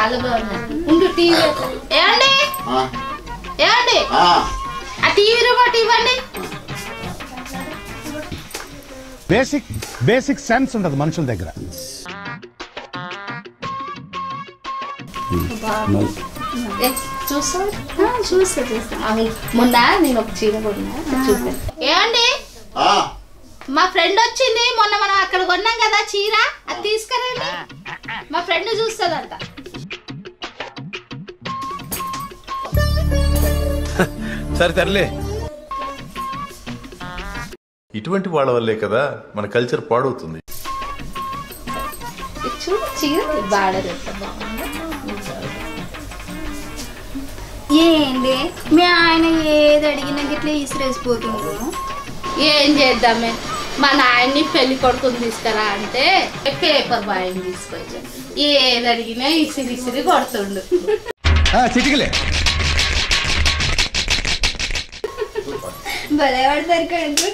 చాలా బాగున్నాయి. ఉండు టీవీ ఏమండి ఏమండి ఆ టీవీ రిమోట్ ఇవ్వండి. బేసిక్ సెన్స్ ఉంటుంది మనుషుల దగ్గర. చూస్తా మొన్న నేను ఒక చీర కొన్నా చూసాను. ఏమండి మా ఫ్రెండ్ వచ్చింది మొన్న మనం అక్కడ కొన్నాం కదా చీర, అది తీసుకురండి. మా ఫ్రెండ్ చూస్తుందంట. సరే తరలే. ఇటువంటి వాళ్ళ వల్లే కదా మన కల్చర్ పాడవుతుంది. చూడు చీర బాడది ఏంటి మీ ఆయన ఏది అడిగినా గిట్లా ఇసిరేసిపోతుండ్రు. ఏం చేద్దామే, మా నాయన్ని పెళ్లి కొడుకుని తీసుకురా అంటే పేపర్ బాయ్ని తీసుకొచ్చాను. ఏది అడిగినా ఇసిరి కొడుతుండు. చిటికలే భలే పడతారు.